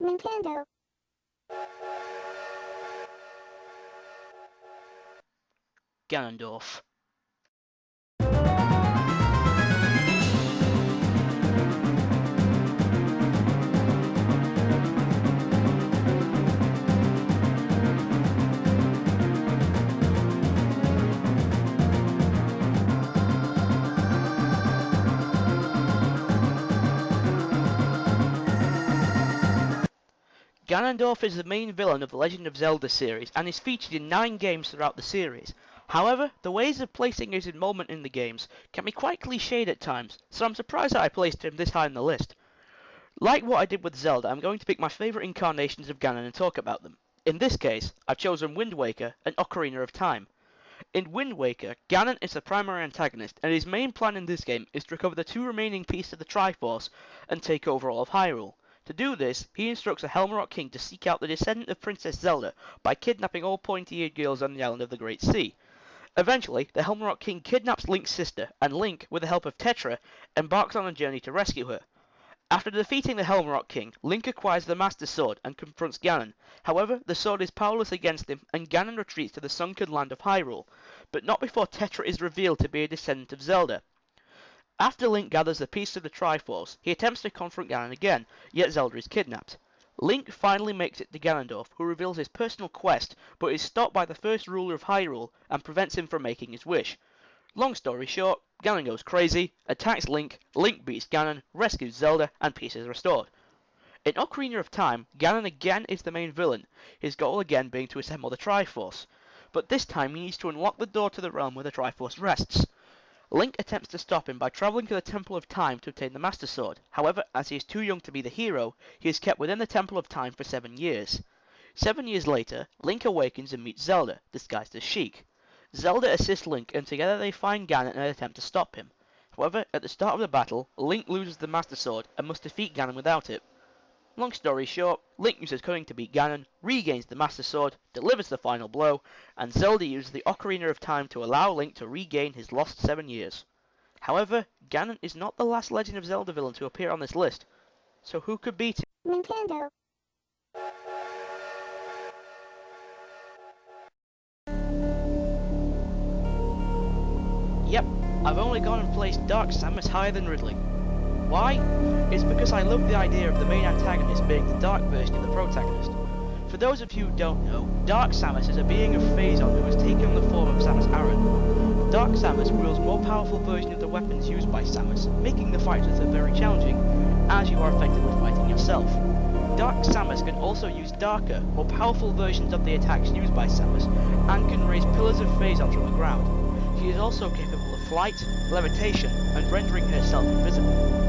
Nintendo. Ganondorf. Ganondorf is the main villain of the Legend of Zelda series and is featured in 9 games throughout the series. However, the ways of placing his involvement in the games can be quite cliched at times, so I'm surprised that I placed him this high on the list. Like what I did with Zelda, I'm going to pick my favourite incarnations of Ganon and talk about them. In this case, I've chosen Wind Waker and Ocarina of Time. In Wind Waker, Ganon is the primary antagonist, and his main plan in this game is to recover the 2 remaining pieces of the Triforce and take over all of Hyrule. To do this, he instructs the Helm Rock King to seek out the descendant of Princess Zelda by kidnapping all pointy-eared girls on the island of the Great Sea. Eventually, the Helm Rock King kidnaps Link's sister, and Link, with the help of Tetra, embarks on a journey to rescue her. After defeating the Helm Rock King, Link acquires the Master Sword and confronts Ganon. However, the sword is powerless against him, and Ganon retreats to the sunken land of Hyrule, but not before Tetra is revealed to be a descendant of Zelda. After Link gathers the piece of the Triforce, he attempts to confront Ganon again, yet Zelda is kidnapped. Link finally makes it to Ganondorf, who reveals his personal quest, but is stopped by the first ruler of Hyrule and prevents him from making his wish. Long story short, Ganon goes crazy, attacks Link, Link beats Ganon, rescues Zelda, and peace is restored. In Ocarina of Time, Ganon again is the main villain, his goal again being to assemble the Triforce, but this time he needs to unlock the door to the realm where the Triforce rests. Link attempts to stop him by travelling to the Temple of Time to obtain the Master Sword. However, as he is too young to be the hero, he is kept within the Temple of Time for 7 years. 7 years later, Link awakens and meets Zelda, disguised as Sheik. Zelda assists Link, and together they find Ganon and attempt to stop him. However, at the start of the battle, Link loses the Master Sword and must defeat Ganon without it. Long story short, Link uses cunning to beat Ganon, regains the Master Sword, delivers the final blow, and Zelda uses the Ocarina of Time to allow Link to regain his lost 7 years. However, Ganon is not the last Legend of Zelda villain to appear on this list, so who could beat him? Nintendo. Yep, I've only gone and placed Dark Samus higher than Ridley. Why? It's because I love the idea of the main antagonist being the dark version of the protagonist. For those of you who don't know, Dark Samus is a being of Phazon who has taken on the form of Samus Aran. Dark Samus wields more powerful version of the weapons used by Samus, making the fights with her very challenging, as you are effectively fighting yourself. Dark Samus can also use darker, more powerful versions of the attacks used by Samus, and can raise pillars of Phazon from the ground. She is also capable of flight, levitation, and rendering herself invisible.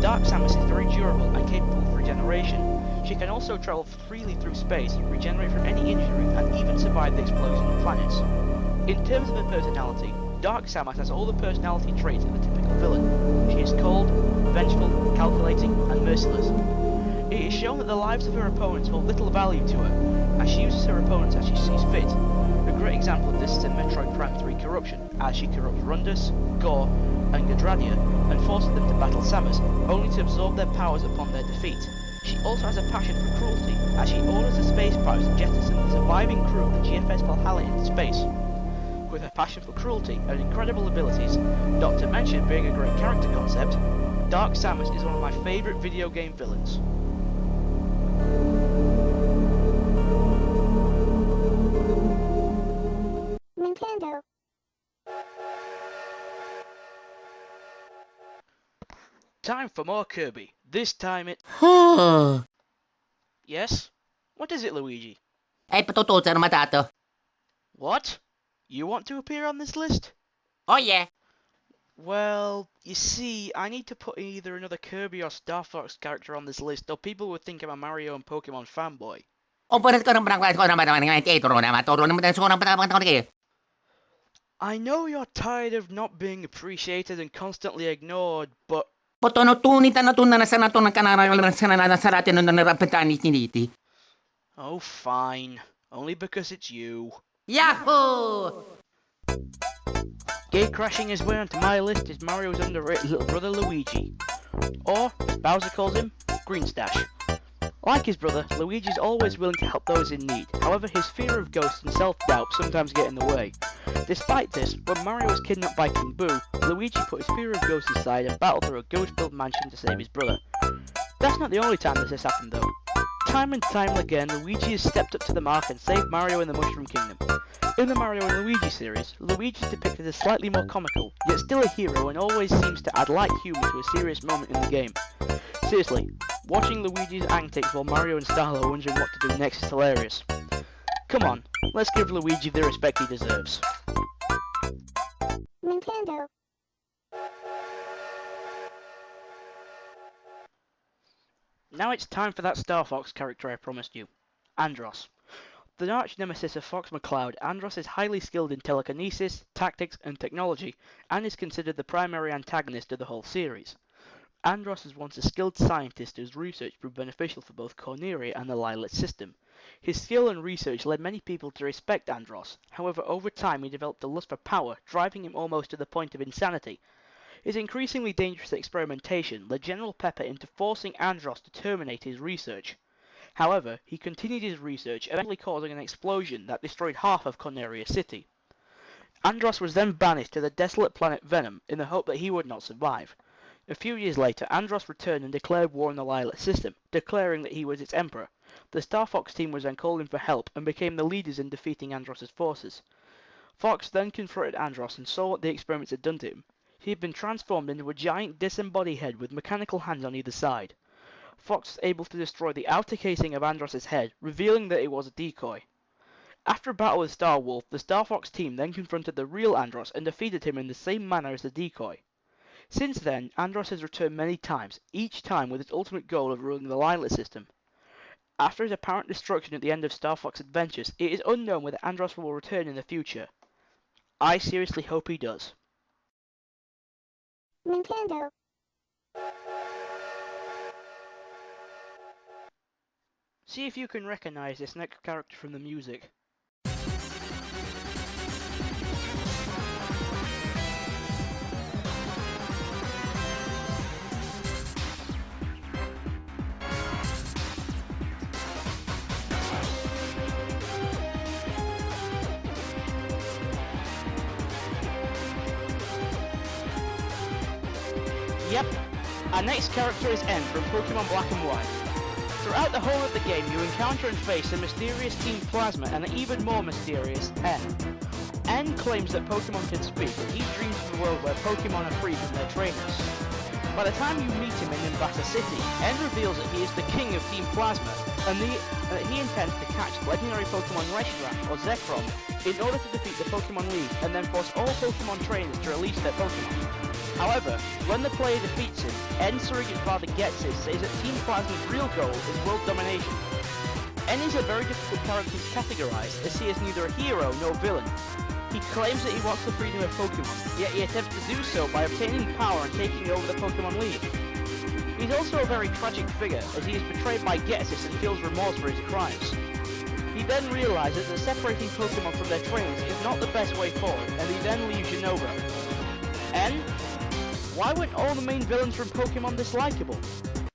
Dark Samus is very durable and capable of regeneration. She can also travel freely through space, regenerate from any injury, and even survive the explosion of planets. In terms of her personality, Dark Samus has all the personality traits of a typical villain. She is cold, vengeful, calculating, and merciless. It is shown that the lives of her opponents hold little value to her, as she uses her opponents as she sees fit. A great example of this is in Metroid Prime 3 Corruption, as she corrupts Rundus, Gore, and Gadradia, and forces them to battle Samus, only to absorb their powers upon their defeat. She also has a passion for cruelty, as she orders the space pirates to jettison the surviving crew of the GFS Valhalla into space. With her passion for cruelty and incredible abilities, not to mention being a great character concept, Dark Samus is one of my favourite video game villains. Nintendo. Time for more Kirby. This time it... Yes? What is it, Luigi? Patutusan matato. What? You want to appear on this list? Oh yeah. Well, you see, I need to put either another Kirby or Star Fox character on this list, or people would think I'm a Mario and Pokemon fanboy. I know you're tired of not being appreciated and constantly ignored, but... Oh, fine. Only because it's you. Yahoo! Gate crashing his way onto my list is Mario's underrated little brother Luigi. Or, as Bowser calls him, Green Stash. Like his brother, Luigi is always willing to help those in need. However, his fear of ghosts and self-doubt sometimes get in the way. Despite this, when Mario was kidnapped by King Boo, Luigi put his fear of ghosts aside and battled through a ghost-filled mansion to save his brother. That's not the only time this has happened though. Time and time again, Luigi has stepped up to the mark and saved Mario in the Mushroom Kingdom. In the Mario and Luigi series, Luigi is depicted as slightly more comical, yet still a hero and always seems to add light humour to a serious moment in the game. Seriously, watching Luigi's antics while Mario and Starla are wondering what to do next is hilarious. Come on, let's give Luigi the respect he deserves. Nintendo. Now it's time for that Star Fox character I promised you, Andross. The arch nemesis of Fox McCloud, Andross is highly skilled in telekinesis, tactics, and technology, and is considered the primary antagonist of the whole series. Andross was once a skilled scientist whose research proved beneficial for both Corneria and the Lylat system. His skill and research led many people to respect Andross. However, over time he developed a lust for power, driving him almost to the point of insanity. His increasingly dangerous experimentation led General Pepper into forcing Andross to terminate his research. However, he continued his research, eventually causing an explosion that destroyed half of Corneria City. Andross was then banished to the desolate planet Venom in the hope that he would not survive. A few years later, Andross returned and declared war on the Lylat system, declaring that he was its emperor. The Star Fox team was then called in for help and became the leaders in defeating Andross's forces. Fox then confronted Andross and saw what the experiments had done to him. He had been transformed into a giant disembodied head with mechanical hands on either side. Fox was able to destroy the outer casing of Andross's head, revealing that it was a decoy. After a battle with Star Wolf, the Star Fox team then confronted the real Andross and defeated him in the same manner as the decoy. Since then, Andross has returned many times, each time with its ultimate goal of ruling the Lylat system. After his apparent destruction at the end of Star Fox Adventures, it is unknown whether Andross will return in the future. I seriously hope he does. Nintendo. See if you can recognize this next character from the music. Yep, our next character is N from Pokemon Black and White. Throughout the whole of the game, you encounter and face a mysterious Team Plasma and an even more mysterious N. N claims that Pokemon can speak, and he dreams of a world where Pokemon are free from their trainers. By the time you meet him in Nimbasa City, N reveals that he is the king of Team Plasma, and that he intends to catch legendary Pokemon Reshiram or Zekrom in order to defeat the Pokemon League and then force all Pokemon trainers to release their Pokemon. However, when the player defeats him, N surrogate father Getsis says that Team Plasma's real goal is world domination. N is a very difficult character to categorize, as he is neither a hero nor villain. He claims that he wants the freedom of Pokemon, yet he attempts to do so by obtaining power and taking over the Pokemon League. He's also a very tragic figure, as he is betrayed by Getsis and feels remorse for his crimes. He then realizes that separating Pokemon from their trainers is not the best way forward, and he then leaves Unova. N? Why weren't all the main villains from Pokemon dislikable?